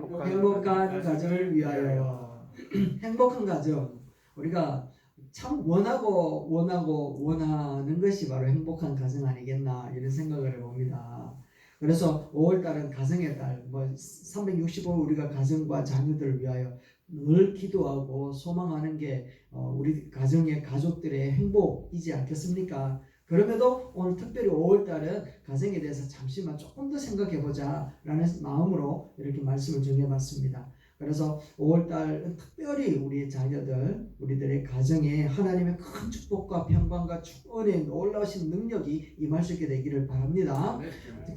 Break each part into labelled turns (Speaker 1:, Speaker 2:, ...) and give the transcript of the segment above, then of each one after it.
Speaker 1: 행복한 가정을 위하여. 행복한 가정, 우리가 참 원하는 것이 바로 행복한 가정 아니겠나 이런 생각을 해봅니다. 그래서 5월달은 가정의 달, 365일 우리가 가정과 자녀들을 위하여 늘 기도하고 소망하는 게 우리 가정의 가족들의 행복이지 않겠습니까? 그럼에도 오늘 특별히 5월달은 가정에 대해서 잠시만 조금 더 생각해보자 라는 마음으로 이렇게 말씀을 정해봤습니다. 그래서 5월달은 특별히 우리의 자녀들, 우리들의 가정에 하나님의 큰 축복과 평강과 은혜의 놀라우신 능력이 임할 수 있게 되기를 바랍니다.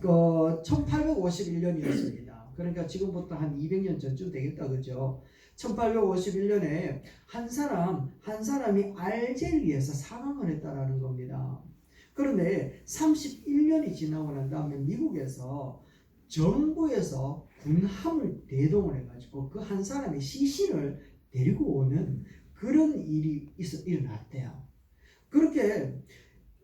Speaker 1: 1851년이었습니다. 그러니까 지금부터 한 200년 전쯤 되겠다, 그죠? 1851년에 한 사람이 알제리에서 사망을 했다라는 겁니다. 그런데 31년이 지나고 난 다음에 미국에서 정부에서 군함을 대동을 해가지고 그 한 사람의 시신을 데리고 오는 그런 일이 일어났대요. 그렇게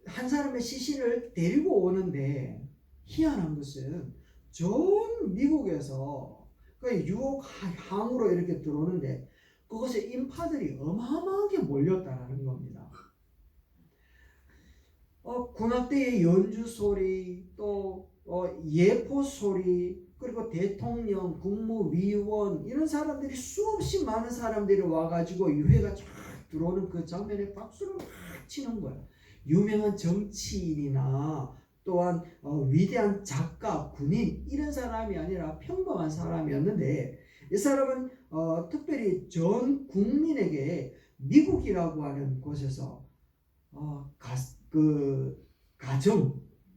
Speaker 1: 한 사람의 시신을 데리고 오는데 희한한 것은 전 미국에서 그 유혹 항으로 이렇게 들어오는데 그것에 인파들이 어마어마하게 몰렸다라는 겁니다. 군악대의 연주 소리, 또 예포 소리, 그리고 대통령, 국무위원 이런 사람들이 수없이 많은 사람들이 와가지고 유해가 쫙 들어오는 그 장면에 박수를 막 치는 거예요. 유명한 정치인이나 또한 위대한 작가, 군인 이런 사람이 아니라 평범한 사람이었는데 이 사람은 특별히 전 국민에게 미국이라고 하는 곳에서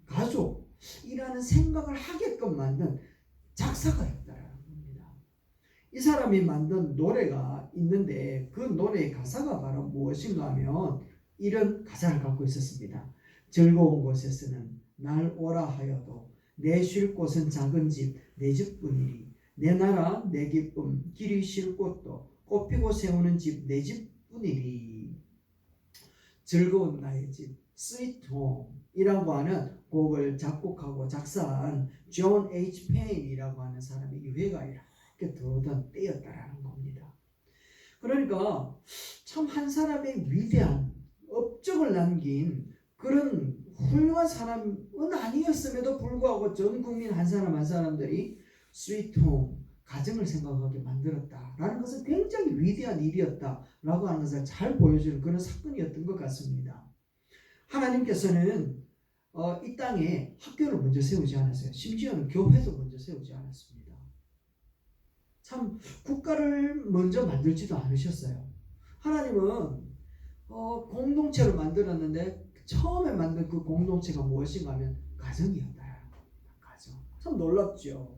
Speaker 1: 가족이라는 생각을 하게끔 만든 작사가였다라는 겁니다. 이 사람이 만든 노래가 있는데 그 노래의 가사가 바로 무엇인가 하면 이런 가사를 갖고 있었습니다. 즐거운 곳에서는 날 오라 하여도 내 쉴 곳은 작은 집 내 집뿐이니 내 나라 내 기쁨 길이 쉴 곳도 꽃피고 세우는 집 내 집뿐이니. 즐거운 나의 집 스위트 홈이라고 하는 곡을 작곡하고 작사한 존 H. 페인이라고 하는 사람이 유해가 이렇게 들어오던 때였다라는 겁니다. 그러니까 참 한 사람의 위대한 업적을 남긴 그런 훌륭한 사람은 아니었음에도 불구하고 전 국민 한 사람들이 스위트 홈, 가정을 생각하게 만들었다라는 것은 굉장히 위대한 일이었다라고 하는 것을 잘 보여주는 그런 사건이었던 것 같습니다. 하나님께서는 이 땅에 학교를 먼저 세우지 않았어요. 심지어는 교회도 먼저 세우지 않았습니다. 참 국가를 먼저 만들지도 않으셨어요. 하나님은 공동체를 만들었는데 처음에 만든 그 공동체가 무엇인가 하면 가정이었다. 가정. 참 놀랍죠.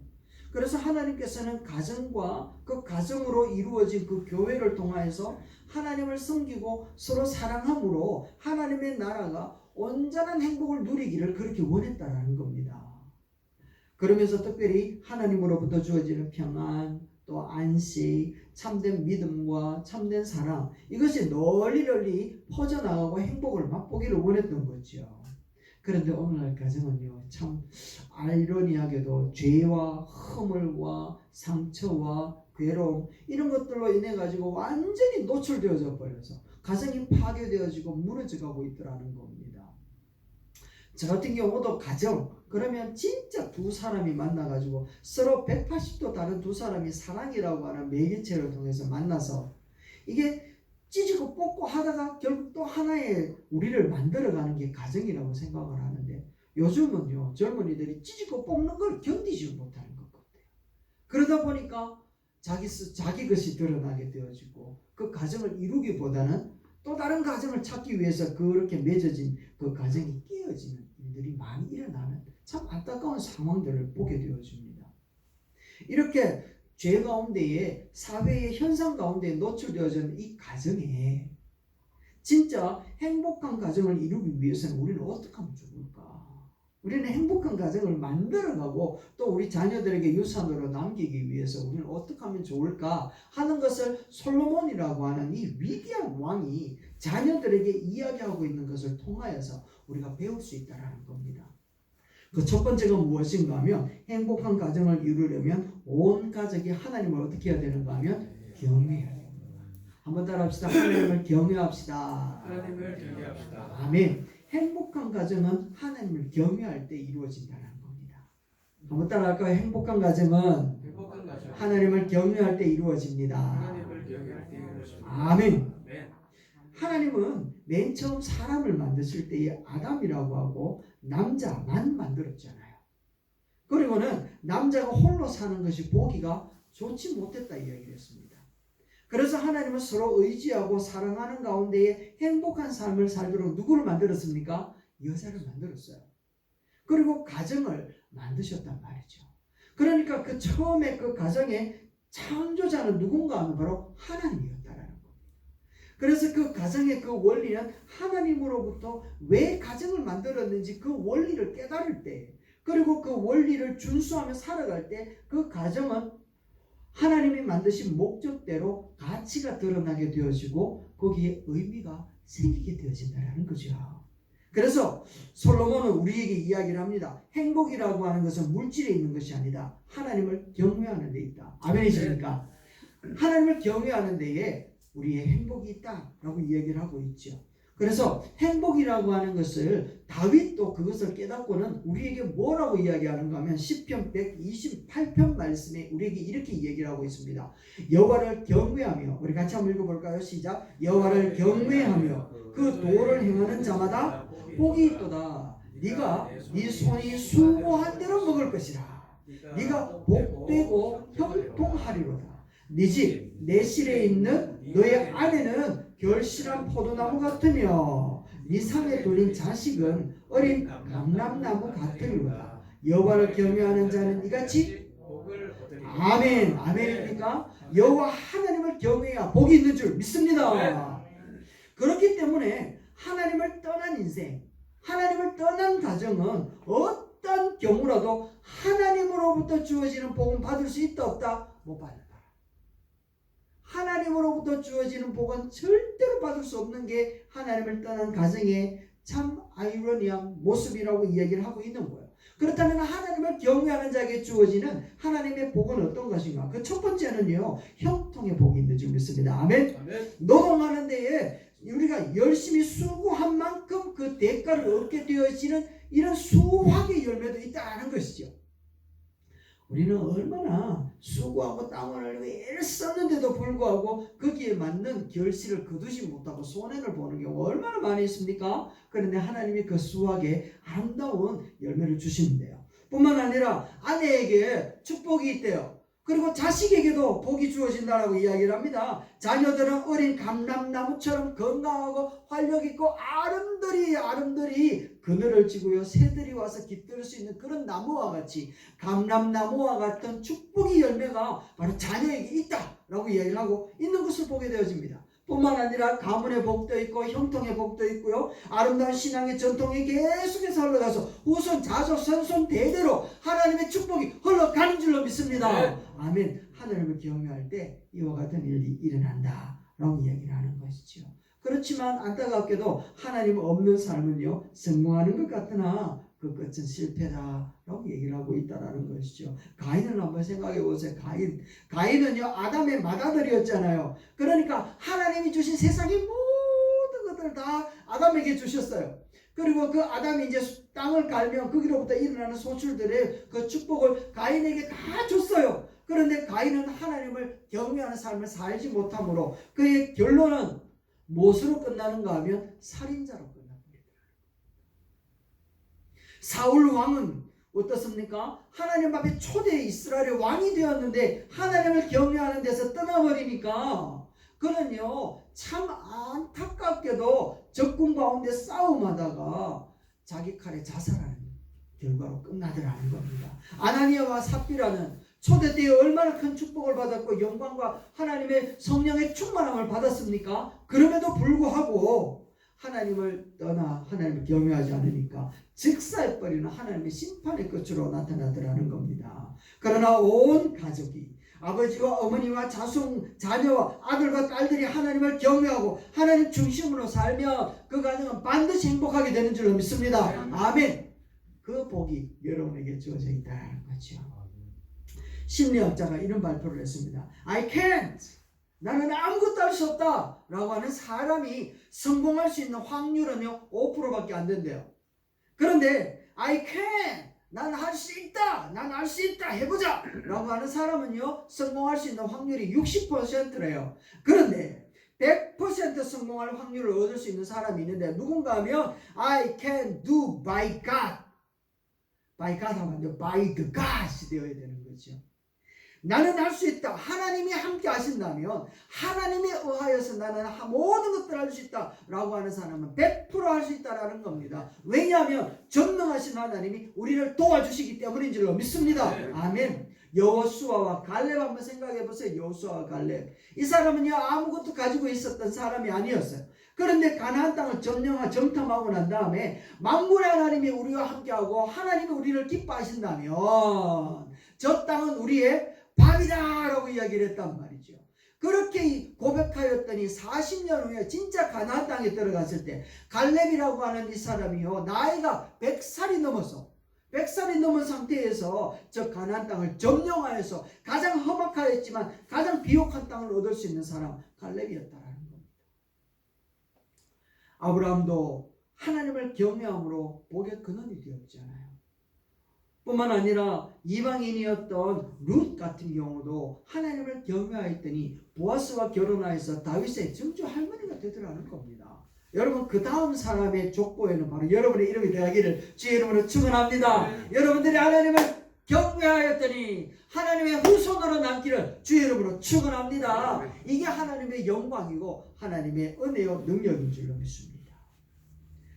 Speaker 1: 그래서 하나님께서는 가정과 그 가정으로 이루어진 그 교회를 통하여서 하나님을 섬기고 서로 사랑함으로 하나님의 나라가 온전한 행복을 누리기를 그렇게 원했다라는 겁니다. 그러면서 특별히 하나님으로부터 주어지는 평안, 또 안식, 참된 믿음과 참된 사랑 이것이 널리 퍼져나가고 행복을 맛보기를 원했던 거죠. 그런데 오늘날 가정은요 참 아이러니하게도 죄와 허물과 상처와 괴로움 이런 것들로 인해 가지고 완전히 노출되어져 버려서 가정이 파괴되어지고 무너져가고 있더라는 겁니다. 저 같은 경우도 가정 그러면 진짜 두 사람이 만나가지고 서로 180도 다른 두 사람이 사랑이라고 하는 매개체를 통해서 만나서 이게 찢고 뽑고 하다가 결국 또 하나의 우리를 만들어가는 게 가정이라고 생각을 하는데 요즘은요 젊은이들이 찢고 뽑는 걸 견디지 못하는 것 같아요. 그러다 보니까 자기 것이 드러나게 되어지고 그 가정을 이루기보다는 또 다른 가정을 찾기 위해서 그렇게 맺어진 그 가정이 깨어지는 일들이 많이 일어나는 참 안타까운 상황들을 보게 되어집니다. 이렇게 죄 가운데에 사회의 현상 가운데 노출되어지는 이 가정에 진짜 행복한 가정을 이루기 위해서는 우리는 어떻게 하면 좋을까? 우리는 행복한 가정을 만들어가고 또 우리 자녀들에게 유산으로 남기기 위해서 우리는 어떻게 하면 좋을까 하는 것을 솔로몬이라고 하는 이 위대한 왕이 자녀들에게 이야기하고 있는 것을 통하여서 우리가 배울 수 있다는 겁니다. 그 첫 번째가 무엇인가 하면 행복한 가정을 이루려면 온 가족이 하나님을 어떻게 해야 되는가 하면 경외해야 돼요. 한번 따라합시다. 하나님을 경외합시다.
Speaker 2: 하나님을 경외합시다.
Speaker 1: 아멘. 행복한 가정은 하나님을 경외할 때 이루어진다는 겁니다. 한번 따라할까요? 행복한 가정은
Speaker 2: 행복한 가정
Speaker 1: 하나님을 경외할 때 이루어집니다.
Speaker 2: 하나님을 경외할 때 이루어집니다.
Speaker 1: 아멘.
Speaker 2: 아멘.
Speaker 1: 하나님은 맨 처음 사람을 만드실 때에 아담이라고 하고 남자만 만들었잖아요. 그리고는 남자가 홀로 사는 것이 보기가 좋지 못했다 이야기를 했습니다. 그래서 하나님은 서로 의지하고 사랑하는 가운데에 행복한 삶을 살도록 누구를 만들었습니까? 여자를 만들었어요. 그리고 가정을 만드셨단 말이죠. 그러니까 그 처음에 그 가정의 창조자는 누군가 하면 바로 하나님이었다라는 겁니다. 그래서 그 가정의 그 원리는 하나님으로부터 왜 가정을 만들었는지 그 원리를 깨달을 때, 그리고 그 원리를 준수하며 살아갈 때 그 가정은 하나님이 만드신 목적대로 가치가 드러나게 되어지고 거기에 의미가 생기게 되어진다는 거죠. 그래서 솔로몬은 우리에게 이야기를 합니다. 행복이라고 하는 것은 물질에 있는 것이 아니다. 하나님을 경외하는 데 있다. 아멘이십니까? 하나님을 경외하는 데에 우리의 행복이 있다라고 이야기를 하고 있죠. 그래서 행복이라고 하는 것을 다윗도 그것을 깨닫고는 우리에게 뭐라고 이야기하는가 하면 시편 128편 말씀에 우리에게 이렇게 얘기를 하고 있습니다. 여호와를 경외하며, 우리 같이 한번 읽어볼까요? 시작. 여호와를 경외하며 그 도를 행하는 자마다 복이 있도다. 네가 네 손이 수고한 대로 먹을 것이라. 네가 복되고 형통하리로다. 네 집, 내 실에 있는 너의 아내는 결실한 포도나무 같으며 네 상에 둘린 자식은 어린 감람나무 같으리로다. 여호와를 경외하는 자는 이같이 아멘. 아멘입니까? 여호와 하나님을 경외해야 복이 있는 줄 믿습니다. 그렇기 때문에 하나님을 떠난 인생, 하나님을 떠난 가정은 어떤 경우라도 하나님으로부터 주어지는 복은 받을 수 있다 없다? 못 받는다. 하나님으로부터 주어지는 복은 절대로 받을 수 없는 게 하나님을 떠난 가정의 참 아이러니한 모습이라고 이야기를 하고 있는 거예요. 그렇다면 하나님을 경외하는 자에게 주어지는 하나님의 복은 어떤 것인가? 그 첫 번째는요, 형통의 복이 있는 줄 믿습니다. 아멘. 노동하는 데에 우리가 열심히 수고한 만큼 그 대가를 얻게 되어지는 이런 수확의 열매도 있다는 것이죠. 우리는 얼마나 수고하고 땀을 흘리고 애를 썼는데도 불구하고 거기에 맞는 결실을 거두지 못하고 손해를 보는 경우가 얼마나 많이 있습니까? 그런데 하나님이 그 수확에 아름다운 열매를 주시는데요. 뿐만 아니라 아내에게 축복이 있대요. 그리고 자식에게도 복이 주어진다라고 이야기를 합니다. 자녀들은 어린 감람나무처럼 건강하고 활력있고 아름드리 그늘을 지고요 새들이 와서 깃들 수 있는 그런 나무와 같이 감람나무와 같은 축복의 열매가 바로 자녀에게 있다라고 이야기를 하고 있는 것을 보게 되어집니다. 뿐만 아니라 가문의 복도 있고 형통의 복도 있고요, 아름다운 신앙의 전통이 계속해서 흘러가서 후손 자손 선손 대대로 하나님의 축복이 흘러가는 줄로 믿습니다. 아멘. 하나님을 경외할 때 이와 같은 일이 일어난다 라고 이야기를 하는 것이죠. 그렇지만 안타깝게도 하나님 없는 삶은요 성공하는 것 같으나 그 끝은 실패다라고 얘기를 하고 있다라는 것이죠. 가인을 한번 생각해 보세요. 가인은요 아담의 맏아들이었잖아요. 그러니까 하나님이 주신 세상의 모든 것들을 다 아담에게 주셨어요. 그리고 그 아담이 이제 땅을 갈면 거기로부터 일어나는 소출들의 그 축복을 가인에게 다 줬어요. 그런데 가인은 하나님을 경외하는 삶을 살지 못하므로 그의 결론은 무엇으로 끝나는가 하면 살인자로 끝납니다. 사울 왕은 어떻습니까? 하나님 앞에 초대 이스라엘의 왕이 되었는데 하나님을 경외하는 데서 떠나버리니까 그는요 참 안타깝게도 적군 가운데 싸움하다가 자기 칼에 자살하는 결과로 끝나더라는 겁니다. 아나니아와 삽비라는 초대 때에 얼마나 큰 축복을 받았고 영광과 하나님의 성령의 충만함을 받았습니까? 그럼에도 불구하고 하나님을 떠나 하나님을 경외하지 않으니까 즉사해버리는 하나님의 심판의 끝으로 나타나더라는 겁니다. 그러나 온 가족이 아버지와 어머니와 자녀와 아들과 딸들이 하나님을 경외하고 하나님 중심으로 살면 그 가정은 반드시 행복하게 되는 줄로 믿습니다. 아멘. 그 복이 여러분에게 주어져 있다는 거죠. 심리학자가 이런 발표를 했습니다. I can't. 나는 아무것도 할 수 없다 라고 하는 사람이 성공할 수 있는 확률은요 5%밖에 안 된대요. 그런데 I can. 난 할 수 있다. 난 할 수 있다. 해보자 라고 하는 사람은요 성공할 수 있는 확률이 60%래요. 그런데 100% 성공할 확률을 얻을 수 있는 사람이 있는데 누군가 하면 I can do by God. by God 하면 by the God이 되어야 되는 거죠. 나는 할 수 있다. 하나님이 함께 하신다면 하나님에 의하여서 나는 모든 것들을 할 수 있다 라고 하는 사람은 100% 할 수 있다라는 겁니다. 왜냐하면 전능하신 하나님이 우리를 도와주시기 때문인 줄로 믿습니다. 아멘. 여호수아와 갈렙 한번 생각해 보세요. 여호수아와 갈렙. 이 사람은요 아무것도 가지고 있었던 사람이 아니었어요. 그런데 가나안 땅을 점령하고 난 다음에 만군의 하나님이 우리와 함께하고 하나님이 우리를 기뻐하신다면 저 땅은 우리의 밥이다 라고 이야기를 했단 말이죠. 그렇게 고백하였더니 40년 후에 진짜 가나안 땅에 들어갔을 때 갈렙이라고 하는 이 사람이요 나이가 100살이 넘어서 100살이 넘은 상태에서 저 가나안 땅을 점령하여서 가장 험악하였지만 가장 비옥한 땅을 얻을 수 있는 사람 갈렙이었다라는 겁니다. 아브라함도 하나님을 경외함으로 복의 근원이 되었잖아요. 뿐만 아니라 이방인이었던 룻 같은 경우도 하나님을 경외하였더니 보아스와 결혼하여서 다윗의 증조 할머니가 되더라는 겁니다. 여러분 그 다음 사람의 족보에는 바로 여러분의 이름이 되기를 주의 이름으로 축원합니다. 여러분들이 하나님을 경외하였더니 하나님의 후손으로 남기를 주의 이름으로 축원합니다. 이게 하나님의 영광이고 하나님의 은혜요 능력인 줄로 믿습니다.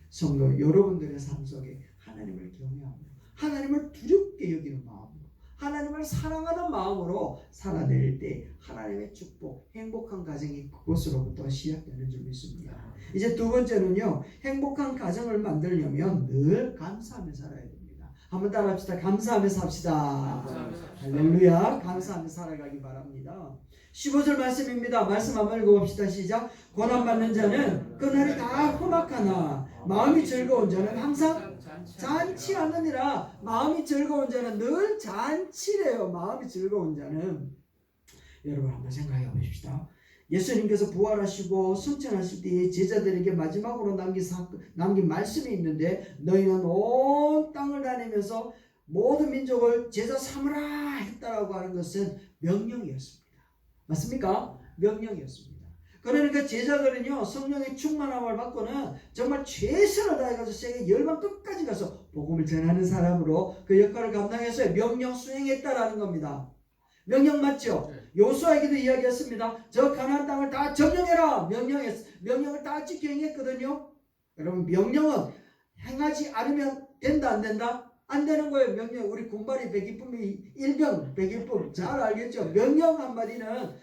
Speaker 1: 성도 여러분들의 삶 속에 하나님을 경외합니다. 하나님을 두렵게 여기는 마음으로 하나님을 사랑하는 마음으로 살아낼 때 하나님의 축복, 행복한 가정이 그것으로부터 시작되는 줄 믿습니다. 이제 두 번째는요. 행복한 가정을 만들려면 늘 감사하며 살아야 됩니다. 한번 따라합시다. 감사하며 삽시다. 할렐루야. 감사하며 살아가기 바랍니다. 15절 말씀입니다. 말씀 한번 읽어봅시다. 시작. 고난받는 자는 그날이 다 험악하나 마음이 즐거운 자는 항상 잔치하느니라. 마음이 즐거운 자는 늘 잔치래요. 마음이 즐거운 자는. 여러분 한번 생각해 보십시다. 예수님께서 부활하시고 승천하실 때에 제자들에게 마지막으로 남긴 말씀이 있는데 너희는 온 땅을 다니면서 모든 민족을 제자 삼으라 했다라고 하는 것은 명령이었습니다. 맞습니까? 명령이었습니다. 그러니까 제자들은요 성령의 충만함을 받고는 정말 최선을 다해가서 세계 열방 끝까지 가서 복음을 전하는 사람으로 그 역할을 감당해서 명령 수행했다라는 겁니다. 명령 맞죠? 여호수아에게도 이야기했습니다. 저 가나안 땅을 다 점령해라. 명령을 다 지켜 행했거든요. 여러분 명령은 행하지 않으면 된다 안 된다? 안 되는 거예요. 명령. 우리 군발이 백일품이 일병 백일품 잘 알겠죠? 명령 한마디는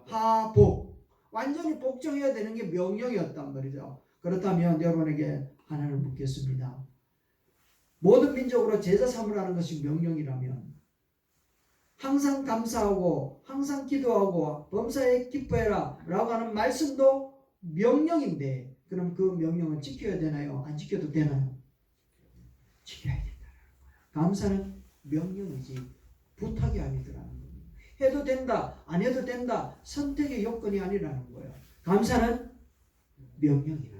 Speaker 1: 상명하복 완전히 복종해야 되는 게 명령이었단 말이죠. 그렇다면 여러분에게 하나를 묻겠습니다. 모든 민족으로 제자 삼으라는 것이 명령이라면 항상 감사하고 항상 기도하고 범사에 기뻐해라 라고 하는 말씀도 명령인데 그럼 그 명령은 지켜야 되나요? 안 지켜도 되나요? 지켜야 된다는 거예요. 감사는 명령이지 부탁이 아니더라는 거예요. 해도 된다 안 해도 된다 선택의 요건이 아니라는 거예요. 감사는 명령이라는 거예요.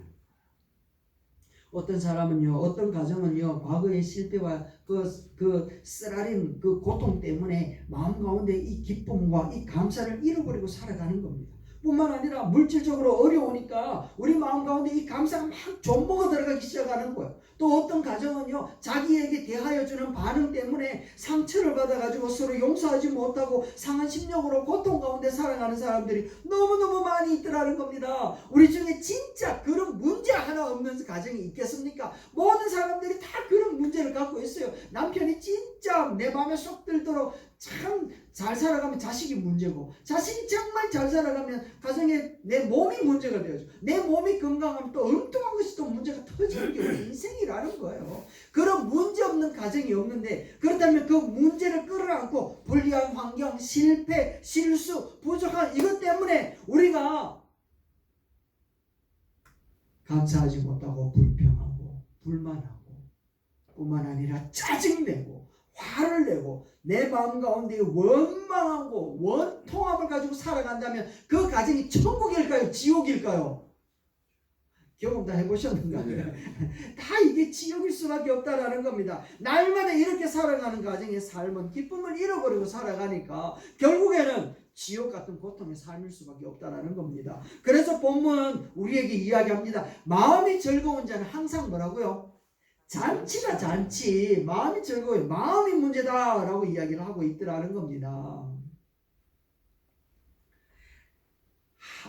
Speaker 1: 어떤 사람은요 어떤 가정은요 과거의 실패와 그 쓰라린 그 고통 때문에 마음 가운데 이 기쁨과 이 감사를 잃어버리고 살아가는 겁니다. 뿐만 아니라 물질적으로 어려우니까 우리 마음 가운데 이 감사가 막 존버가 들어가기 시작하는 거예요. 또 어떤 가정은요 자기에게 대하여 주는 반응 때문에 상처를 받아가지고 서로 용서하지 못하고 상한 심령으로 고통 가운데 살아가는 사람들이 너무너무 많이 있더라는 겁니다. 우리 중에 진짜 그런 문제 하나 없는 가정이 있겠습니까? 모든 사람들이 다 그런 문제를 갖고 있어요. 남편이 진짜 내 마음에 쏙 들도록 참 잘 살아가면 자식이 문제고 자식이 정말 잘 살아가면 가정에 내 몸이 문제가 되어져. 내 몸이 건강하면 또 엉뚱한 것이 또 문제가 터지는 게 우리 인생이라는 거예요. 그런 문제 없는 가정이 없는데 그렇다면 그 문제를 끌어안고 불리한 환경, 실패, 실수, 부족한 이것 때문에 우리가 감사하지 못하고 불평하고 불만하고 뿐만 아니라 짜증내고 화를 내고 내 마음 가운데 원망하고 원통함을 가지고 살아간다면 그 가정이 천국일까요? 지옥일까요? 경험 다 해보셨는가요? 다 이게 지옥일 수밖에 없다라는 겁니다. 날마다 이렇게 살아가는 가정의 삶은 기쁨을 잃어버리고 살아가니까 결국에는 지옥 같은 고통의 삶일 수밖에 없다라는 겁니다. 그래서 본문은 우리에게 이야기합니다. 마음이 즐거운 자는 항상 뭐라고요? 잔치가 잔치. 마음이 즐거워요. 마음이 문제다라고 이야기를 하고 있더라는 겁니다.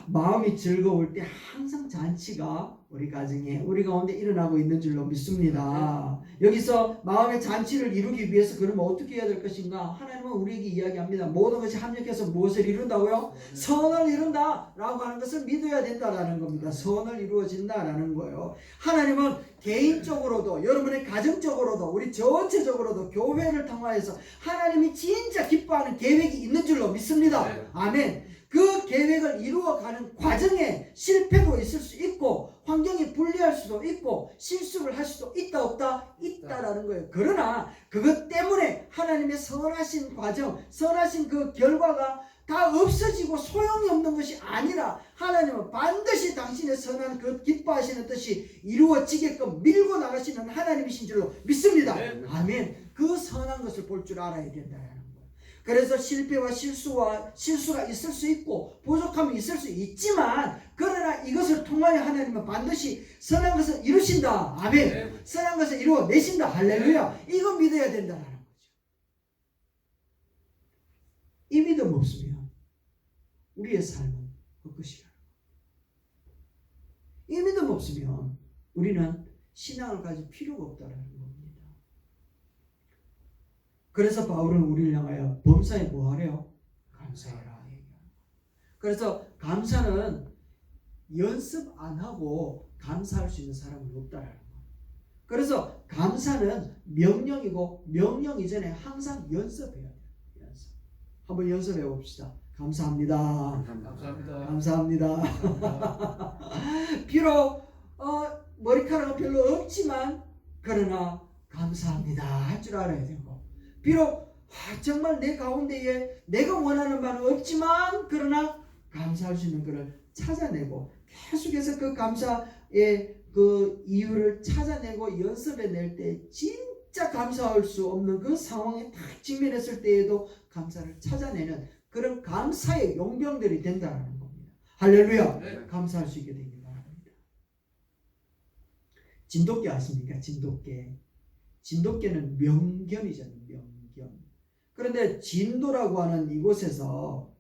Speaker 1: 마음이 즐거울 때 항상 잔치가 우리 가정에 우리 가운데 일어나고 있는 줄로 믿습니다. 여기서 마음의 잔치를 이루기 위해서 그러면 어떻게 해야 될 것인가? 하나님은 우리에게 이야기합니다. 모든 것이 합력해서 무엇을 이룬다고요? 선을 이룬다 라고 하는 것을 믿어야 된다라는 겁니다. 선을 이루어진다라는 거예요. 하나님은 개인적으로도 여러분의 가정적으로도 우리 전체적으로도 교회를 통하여서 하나님이 진짜 기뻐하는 계획이 있는 줄로 믿습니다. 아멘. 그 계획을 이루어가는 과정에 실패도 있을 수 있고 환경이 불리할 수도 있고 실수를 할 수도 있다 없다? 있다라는 거예요. 그러나 그것 때문에 하나님의 선하신 과정, 선하신 그 결과가 다 없어지고 소용이 없는 것이 아니라 하나님은 반드시 당신의 선한 그 기뻐하시는 뜻이 이루어지게끔 밀고 나가시는 하나님이신 줄로 믿습니다. 아멘. 그 선한 것을 볼 줄 알아야 된다. 그래서 실패와 실수가 있을 수 있고 부족함이 있을 수 있지만 그러나 이것을 통하여 하나님은 반드시 선한 것을 이루신다. 아멘. 선한 것을 이루어내신다. 할렐루야. 이거 믿어야 된다는 거죠. 이 믿음 없으면 우리의 삶은 헛것이라는 거예요. 이 믿음 없으면 우리는 신앙을 가질 필요가 없다는 겁니다. 그래서 바울은 우리를 향하여 범사에 뭐 하래요? 감사해라. 그래서 감사는 연습 안 하고 감사할 수 있는 사람은 없다라는 거예요. 그래서 감사는 명령이고 명령 이전에 항상 연습해야 돼요. 연습. 한번 연습해 봅시다. 감사합니다.
Speaker 2: 감사합니다.
Speaker 1: 감사합니다. 비록 머리카락은 별로 없지만 그러나 감사합니다 할 줄 알아야 되고 비록 정말 내 가운데에 내가 원하는 바는 없지만 그러나 감사할 수 있는 것을 찾아내고 계속해서 그 감사의 그 이유를 찾아내고 연습해낼 때 진짜 감사할 수 없는 그 상황에 딱 직면했을 때에도 감사를 찾아내는 그런 감사의 용병들이 된다는 겁니다. 할렐루야.
Speaker 2: 네.
Speaker 1: 감사할 수 있게 되기 바랍니다. 진돗개 아십니까? 진돗개는 명견이잖아요. 명견. 그런데 진도라고 하는 이곳에서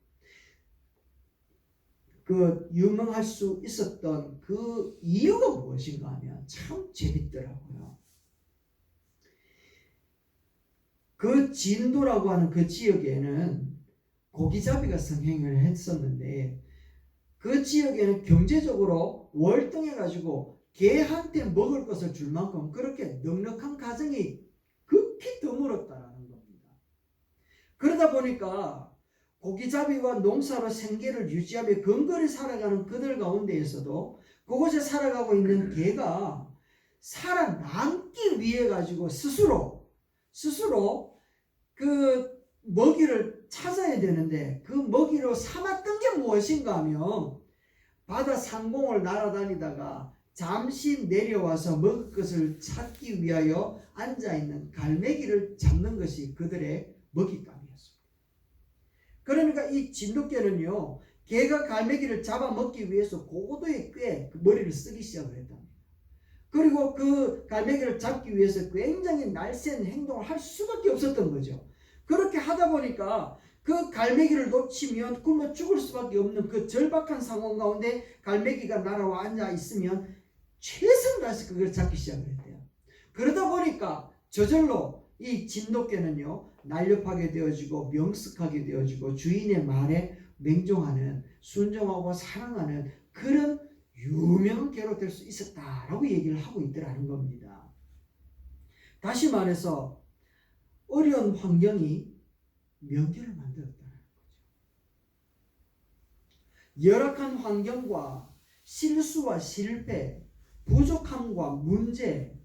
Speaker 1: 그 유명할 수 있었던 그 이유가 무엇인가 하면 참 재밌더라고요. 그 진도라고 하는 그 지역에는 고기잡이가 성행을 했었는데 그 지역에는 경제적으로 월등해가지고 개한테 먹을 것을 줄 만큼 그렇게 넉넉한 가정이 극히 드물었다라는 겁니다. 그러다 보니까 고기잡이와 농사로 생계를 유지하며 근거리 살아가는 그들 가운데에서도 그곳에 살아가고 있는 개가 살아남기 위해 가지고 스스로 그 먹이를 찾아야 되는데 그 먹이로 삼았던 게 무엇인가 하면 바다 상공을 날아다니다가 잠시 내려와서 먹을 것을 찾기 위하여 앉아있는 갈매기를 잡는 것이 그들의 먹잇감이었습니다. 그러니까 이 진돗개는요, 개가 갈매기를 잡아먹기 위해서 고도의 꽤 머리를 쓰기 시작을 했답니다. 그리고 그 갈매기를 잡기 위해서 굉장히 날쌘 행동을 할 수밖에 없었던 거죠. 그렇게 하다 보니까 그 갈매기를 놓치면 굶어 죽을 수밖에 없는 그 절박한 상황 가운데 갈매기가 날아와 앉아 있으면 최선을 다해서 그걸 잡기 시작을 했대요. 그러다 보니까 저절로 이 진돗개는요 날렵하게 되어지고 명석하게 되어지고 주인의 말에 맹종하는 순종하고 사랑하는 그런 유명한 개로 될 수 있었다라고 얘기를 하고 있더라는 겁니다. 다시 말해서 어려운 환경이 명견을 만들었다는 거죠. 열악한 환경과 실수와 실패, 부족함과 문제,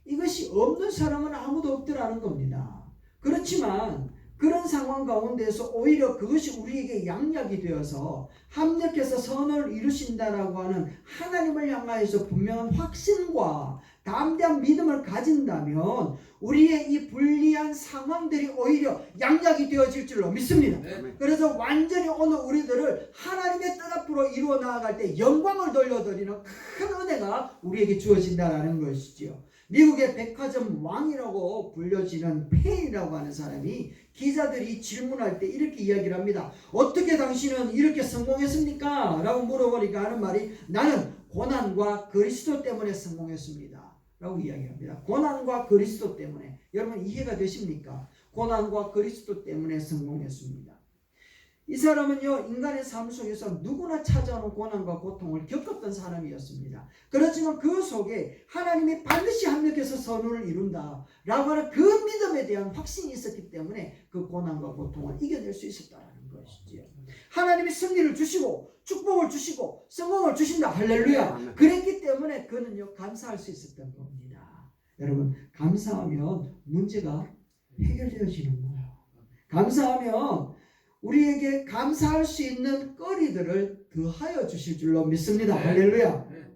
Speaker 1: 이것이 없는 사람은 아무도 없더라는 겁니다. 그렇지만 그런 상황 가운데서 오히려 그것이 우리에게 양약이 되어서 합력해서 선을 이루신다라고 하는 하나님을 향하여서 분명한 확신과 담대한 믿음을 가진다면 우리의 이 불리한 상황들이 오히려 양약이 되어질 줄로 믿습니다.
Speaker 2: 네.
Speaker 1: 그래서 완전히 오늘 우리들을 하나님의 뜻 앞으로 이루어 나아갈 때 영광을 돌려드리는 큰 은혜가 우리에게 주어진다라는 것이지요. 미국의 백화점 왕이라고 불려지는 페인이라고 하는 사람이 기자들이 질문할 때 이렇게 이야기를 합니다. 어떻게 당신은 이렇게 성공했습니까? 라고 물어보니까 하는 말이 나는 고난과 그리스도 때문에 성공했습니다. 라고 이야기합니다. 고난과 그리스도 때문에. 여러분 이해가 되십니까? 고난과 그리스도 때문에 성공했습니다. 이 사람은요, 인간의 삶 속에서 누구나 찾아오는 고난과 고통을 겪었던 사람이었습니다. 그렇지만 그 속에 하나님이 반드시 합력해서 선을 이룬다 라고 하는 그 믿음에 대한 확신이 있었기 때문에 그 고난과 고통을 이겨낼 수 있었다는 것이지요. 하나님이 승리를 주시고 축복을 주시고 성공을 주신다. 할렐루야. 그랬기 때문에 그는요, 감사할 수 있었던 겁니다. 여러분, 감사하면 문제가 해결되어지는 거예요. 감사하면 우리에게 감사할 수 있는 거리들을 더하여 주실 줄로 믿습니다.
Speaker 2: 네.
Speaker 1: 할렐루야.
Speaker 2: 네.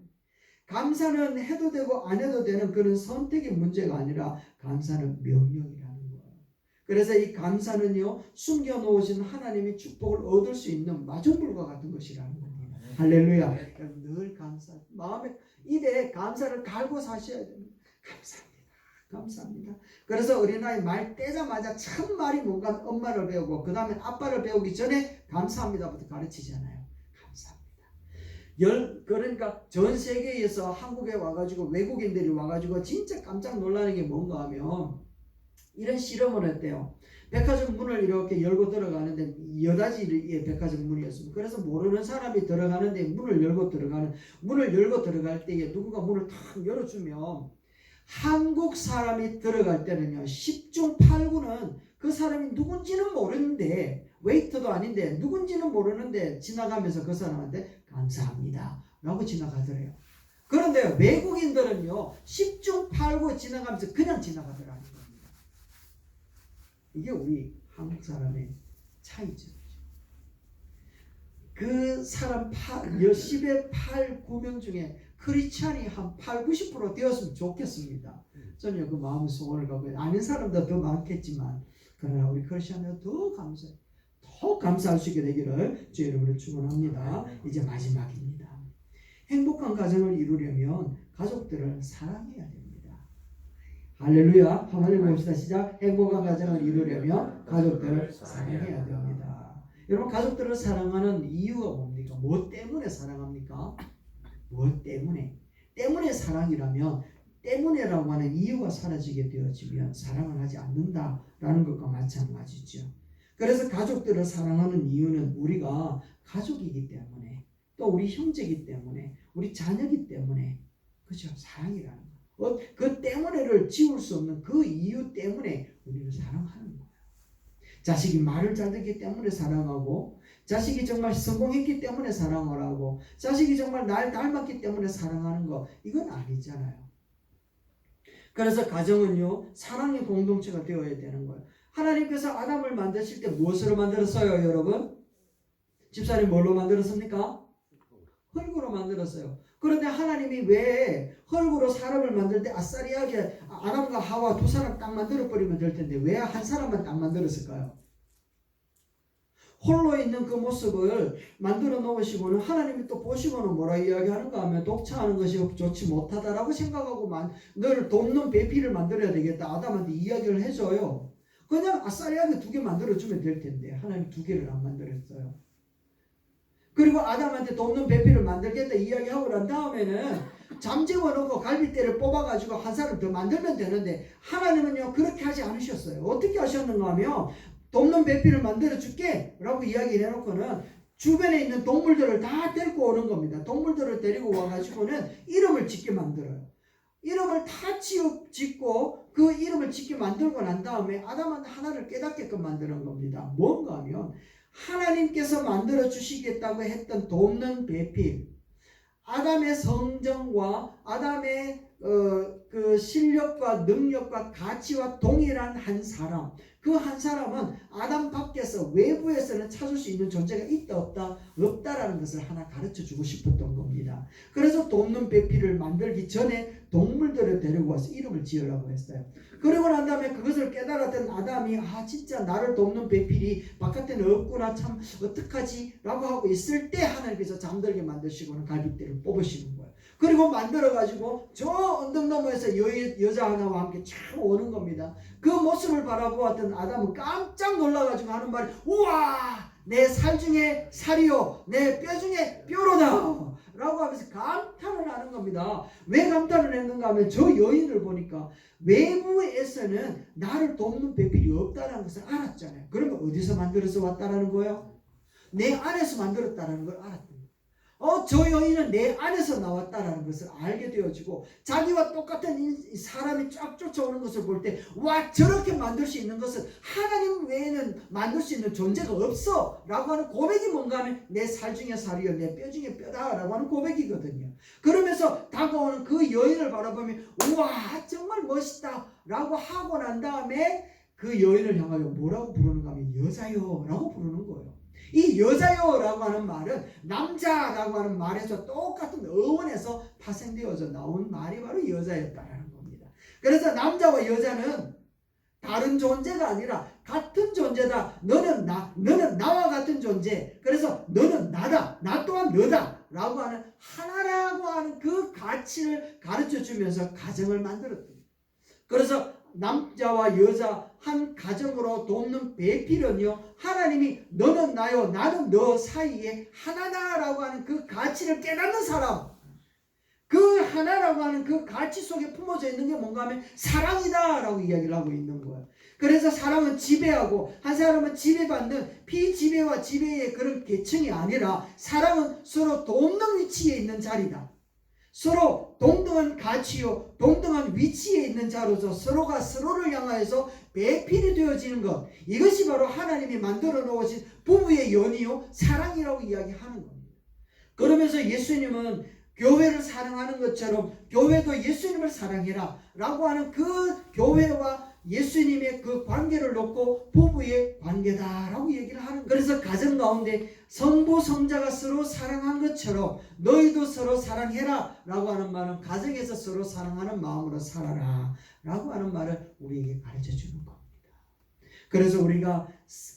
Speaker 1: 감사는 해도 되고 안 해도 되는 그런 선택의 문제가 아니라 감사는 명령이라는 거예요. 그래서 이 감사는요, 숨겨놓으신 하나님의 축복을 얻을 수 있는 마중물과 같은 것이라는 겁니다. 할렐루야.
Speaker 2: 네.
Speaker 1: 늘 감사, 마음에 입에 감사를 달고 사셔야 됩니다. 감사합니다. 감사합니다. 그래서 어린아이 말 떼자마자 첫 말이 뭔가 엄마를 배우고 그 다음에 아빠를 배우기 전에 감사합니다부터 가르치잖아요. 감사합니다. 그러니까 전 세계에서 한국에 와가지고 외국인들이 와가지고 진짜 깜짝 놀라는 게 뭔가 하면 이런 실험을 했대요. 백화점 문을 이렇게 열고 들어가는데 여닫이의 백화점 문이었습니다. 그래서 모르는 사람이 들어가는데 문을 열고 들어갈 때에 누군가 문을 탁 열어주면 한국 사람이 들어갈 때는요, 10중 8구는 그 사람이 누군지는 모르는데, 웨이터도 아닌데 누군지는 모르는데 지나가면서 그 사람한테 감사합니다 라고 지나가더래요. 그런데 외국인들은요, 10중 8구 지나가면서 그냥 지나가더라는 겁니다. 이게 우리 한국 사람의 차이점이죠. 그 사람 10의 8, 9명 중에 크리스찬이 한 8, 90% 되었으면 좋겠습니다. 저는 그 마음의 소원을 갖고 아는 사람도 더 많겠지만 그러나 우리 크리스찬은 더 감사할 수 있게 되기를 주 여러분을 축원합니다. 이제 마지막입니다. 행복한 가정을 이루려면 가족들을 사랑해야 됩니다. 할렐루야. 한번 읽어봅시다. 시작. 행복한 가정을 이루려면 가족들을 사랑해야 됩니다. 여러분, 가족들을 사랑하는 이유가 뭡니까? 뭐 때문에 사랑합니까? 무엇 때문에? 때문에 사랑이라면 때문에라고 하는 이유가 사라지게 되어지면 사랑을 하지 않는다라는 것과 마찬가지죠. 그래서 가족들을 사랑하는 이유는 우리가 가족이기 때문에 또 우리 형제이기 때문에 우리 자녀이기 때문에 그죠? 사랑이라는 거. 그 때문에를 지울 수 없는 그 이유 때문에 우리를 사랑하는 거예요. 자식이 말을 잘 듣기 때문에 사랑하고 자식이 정말 성공했기 때문에 사랑을 하고 자식이 정말 날 닮았기 때문에 사랑하는 거 이건 아니잖아요. 그래서 가정은요, 사랑의 공동체가 되어야 되는 거예요. 하나님께서 아담을 만드실 때 무엇으로 만들었어요, 여러분? 집사님 뭘로 만들었습니까? 흙으로 만들었어요. 그런데 하나님이 왜 흙으로 사람을 만들 때 아싸리하게 아담과 하와 두 사람 딱 만들어버리면 될 텐데 왜 한 사람만 딱 만들었을까요? 홀로 있는 그 모습을 만들어 놓으시고는 하나님이 또 보시고는 뭐라 이야기하는가 하면 독차하는 것이 좋지 못하다라고 생각하고 너를 돕는 배필을 만들어야 되겠다. 아담한테 이야기를 해줘요. 그냥 아싸리하게 2개 만들어주면 될 텐데 하나님 2개를 안 만들었어요. 그리고 아담한테 돕는 배필을 만들겠다 이야기하고 난 다음에는 잠재워 놓고 갈빗대를 뽑아가지고 한 사람 더 만들면 되는데 하나님은요 그렇게 하지 않으셨어요. 어떻게 하셨는가 하면 돕는 배필을 만들어 줄게 라고 이야기를 해놓고는 주변에 있는 동물들을 다 데리고 오는 겁니다. 동물들을 데리고 와가지고는 이름을 짓게 만들어요. 이름을 다 짓고 그 이름을 짓게 만들고 난 다음에 아담한테 하나를 깨닫게끔 만드는 겁니다. 뭔가 하면 하나님께서 만들어 주시겠다고 했던 돕는 배필, 아담의 성정과 아담의 그 실력과 능력과 가치와 동일한 한 사람, 그 한 사람은 아담 밖에서 외부에서는 찾을 수 있는 존재가 있다 없다 없다라는 것을 하나 가르쳐 주고 싶었던 겁니다. 그래서 돕는 배필을 만들기 전에 동물들을 데리고 와서 이름을 지으라고 했어요. 그러고 난 다음에 그것을 깨달았던 아담이 진짜 나를 돕는 배필이 바깥에는 없구나, 참 어떡하지 라고 하고 있을 때 하나님께서 잠들게 만드시고는 갈빗대를 뽑으시는 거예요. 그리고 만들어가지고 저 언덕 너머에서 여자 하나와 함께 참 오는 겁니다. 그 모습을 바라보았던 아담은 깜짝 놀라가지고 하는 말이, 우와, 내 살 중에 살이요, 내 뼈 중에 뼈로다 라고 하면서 감탄을 하는 겁니다. 왜 감탄을 했는가 하면 저 여인을 보니까 외부에서는 나를 돕는 배필이 없다는 것을 알았잖아요. 그러면 어디서 만들어서 왔다라는 거예요? 내 안에서 만들었다는 걸 알았다. 저 여인은 내 안에서 나왔다라는 것을 알게 되어지고, 자기와 똑같은 사람이 쫙 쫓아오는 것을 볼 때, 와, 저렇게 만들 수 있는 것은 하나님 외에는 만들 수 있는 존재가 없어 라고 하는 고백이 뭔가 하면 내 살 중에 살이요, 내 뼈 중에 뼈다 라고 하는 고백이거든요. 그러면서 다가오는 그 여인을 바라보면 우와, 정말 멋있다 라고 하고 난 다음에 그 여인을 향하여 뭐라고 부르는가 하면 여자요 라고 부르는 거예요. 이 여자요라고 하는 말은 남자라고 하는 말에서 똑같은 어원에서 파생되어져 나온 말이 바로 여자였다라는 겁니다. 그래서 남자와 여자는 다른 존재가 아니라 같은 존재다. 너는 나와 같은 존재. 그래서 너는 나다. 나 또한 너다. 라고 하는 하나라고 하는 그 가치를 가르쳐 주면서 가정을 만들었다. 그래서 남자와 여자 한 가정으로 돕는 배필은요, 하나님이 너는 나요 나는 너 사이에 하나다라고 하는 그 가치를 깨닫는 사람, 그 하나라고 하는 그 가치 속에 품어져 있는 게 뭔가 하면 사랑이다 라고 이야기를 하고 있는 거예요. 그래서 사랑은 지배하고 한 사람은 지배받는 피지배와 지배의 그런 계층이 아니라, 사랑은 서로 돕는 위치에 있는 자리다. 서로 동등한 가치요, 동등한 위치에 있는 자로서 서로가 서로를 향하여서 배필이 되어지는 것, 이것이 바로 하나님이 만들어 놓으신 부부의 연이요, 사랑이라고 이야기하는 겁니다. 그러면서 예수님은 교회를 사랑하는 것처럼 교회도 예수님을 사랑해라 라고 하는 그 교회와 예수님의 그 관계를 놓고 부부의 관계다라고 얘기를 하는 거예요. 그래서 가정 가운데 성부 성자가 서로 사랑한 것처럼 너희도 서로 사랑해라 라고 하는 말은 가정에서 서로 사랑하는 마음으로 살아라 라고 하는 말을 우리에게 가르쳐 주는 겁니다. 그래서 우리가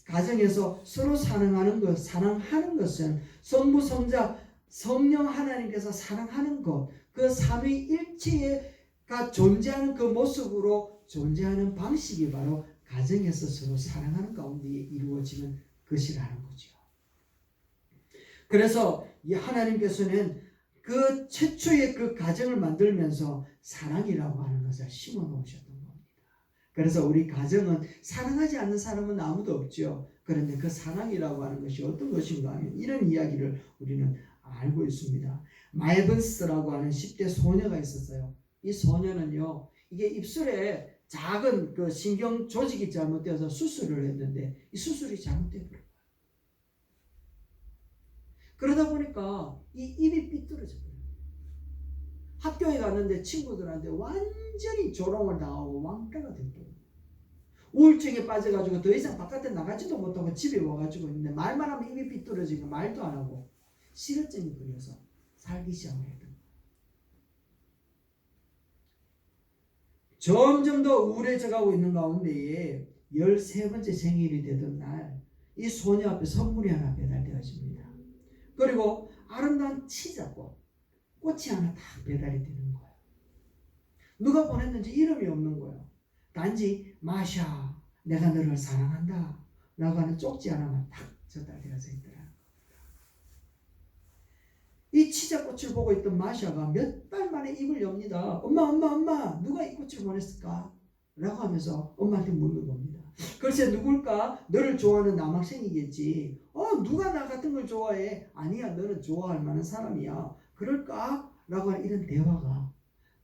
Speaker 1: 가정에서 서로 사랑하는 것은 성부 성자 성령 하나님께서 사랑하는 것, 그 삼위일체가 존재하는 그 모습으로 존재하는 방식이 바로 가정에서 서로 사랑하는 가운데 이루어지는 것이라는 거죠. 그래서 이 하나님께서는 그 최초의 그 가정을 만들면서 사랑이라고 하는 것을 심어 놓으셨던 겁니다. 그래서 우리 가정은 사랑하지 않는 사람은 아무도 없죠. 그런데 그 사랑이라고 하는 것이 어떤 것인가 하면 이런 이야기를 우리는 알고 있습니다. 마이번스라고 하는 10대 소녀가 있었어요. 이 소녀는요, 이게 입술에 작은 그 신경 조직이 잘못되어서 수술을 했는데 이 수술이 잘못되더라고요. 그러다 보니까 이 입이 삐뚤어져 버려요. 학교에 갔는데 친구들한테 완전히 조롱을 당하고 왕따가 됐더라고요. 우울증에 빠져가지고 더 이상 바깥에 나가지도 못하고 집에 와가지고 있는데 말만 하면 입이 삐뚤어지고 말도 안 하고 실어증이 걸려서 살기 시작을 했던 거예요. 점점 더 우울해져가고 있는 가운데에 13번째 생일이 되던 날 이 소녀 앞에 선물이 하나 배달되어집니다. 그리고 아름다운 치자꽃, 꽃이 하나 딱 배달이 되는 거예요. 누가 보냈는지 이름이 없는 거예요. 단지 마샤, 내가 너를 사랑한다 라고 하는 쪽지 하나만 딱 전달되어져 있더라. 이 치자꽃을 보고 있던 마샤가 몇 달 만에 입을 엽니다. 엄마 누가 이 꽃을 보냈을까? 라고 하면서 엄마한테 묻는 겁니다. 글쎄 누굴까? 너를 좋아하는 남학생이겠지. 누가 나 같은 걸 좋아해? 아니야, 너는 좋아할 만한 사람이야. 그럴까? 라고 하는 이런 대화가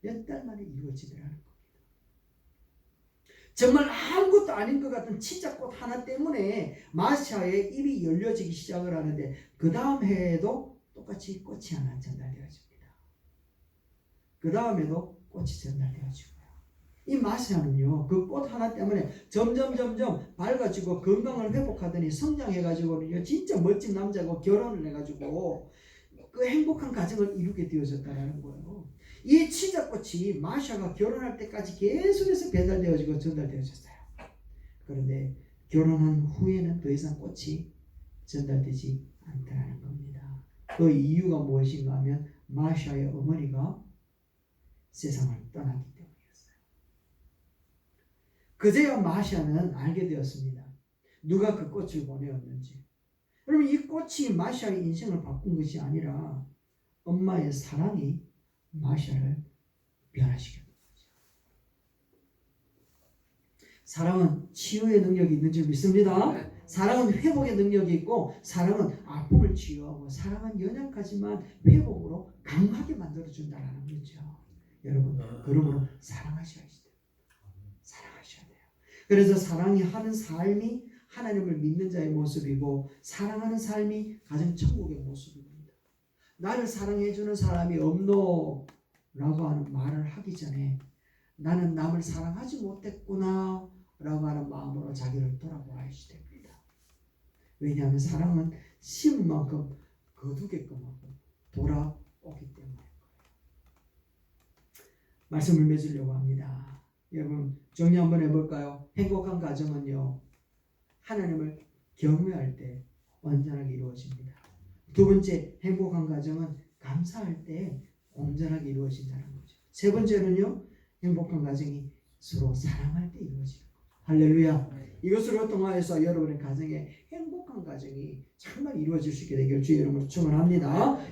Speaker 1: 몇 달 만에 이루어지더라는 겁니다. 정말 아무것도 아닌 것 같은 치자꽃 하나 때문에 마샤의 입이 열려지기 시작을 하는데 그 다음 해에도 똑같이 꽃이 하나 전달되어집니다. 그 다음에도 꽃이 전달되어지고요. 이 마시아는요, 그 꽃 하나 때문에 점점 밝아지고 건강을 회복하더니 성장해가지고 진짜 멋진 남자고 결혼을 해가지고 그 행복한 가정을 이루게 되어졌다는 거예요. 이 치자꽃이 마샤가 결혼할 때까지 계속해서 배달되어지고 전달되어졌어요. 그런데 결혼한 후에는 더 이상 꽃이 전달되지 않다는 겁니다. 그 이유가 무엇인가 하면 마샤의 어머니가 세상을 떠났기 때문이었어요. 그제야 마샤는 알게 되었습니다. 누가 그 꽃을 보내었는지. 여러분, 이 꽃이 마샤의 인생을 바꾼 것이 아니라 엄마의 사랑이 마샤를 변화시켰던 거죠. 사랑은 치유의 능력이 있는 줄 믿습니다. 사랑은 회복의 능력이 있고, 사랑은 아픔을 치유하고, 사랑은 연약하지만 회복으로 강하게 만들어준다는 거죠. 여러분, 그러므로 사랑하셔야 돼요. 사랑하셔야 돼요. 그래서 사랑이 하는 삶이 하나님을 믿는 자의 모습이고, 사랑하는 삶이 가정 천국의 모습입니다. 나를 사랑해주는 사람이 없노라고 하는 말을 하기 전에 나는 남을 사랑하지 못했구나 라고 하는 마음으로 자기를 돌아보아야 됩니다. 왜냐하면 사랑은 심은 만큼 거두게끔 하고 돌아오기 때문에. 말씀을 맺으려고 합니다. 여러분, 정리 한번 해볼까요? 행복한 가정은요, 하나님을 경외할 때 온전하게 이루어집니다. 두 번째, 행복한 가정은 감사할 때 온전하게 이루어진다는 거죠. 세 번째는요, 행복한 가정이 서로 사랑할 때 이루어지는 거죠. 할렐루야. 이것으로 통하여서 여러분의 가정에 행복한 가정이 정말 이루어질 수 있게 되기를 주의 이름으로 축원합니다.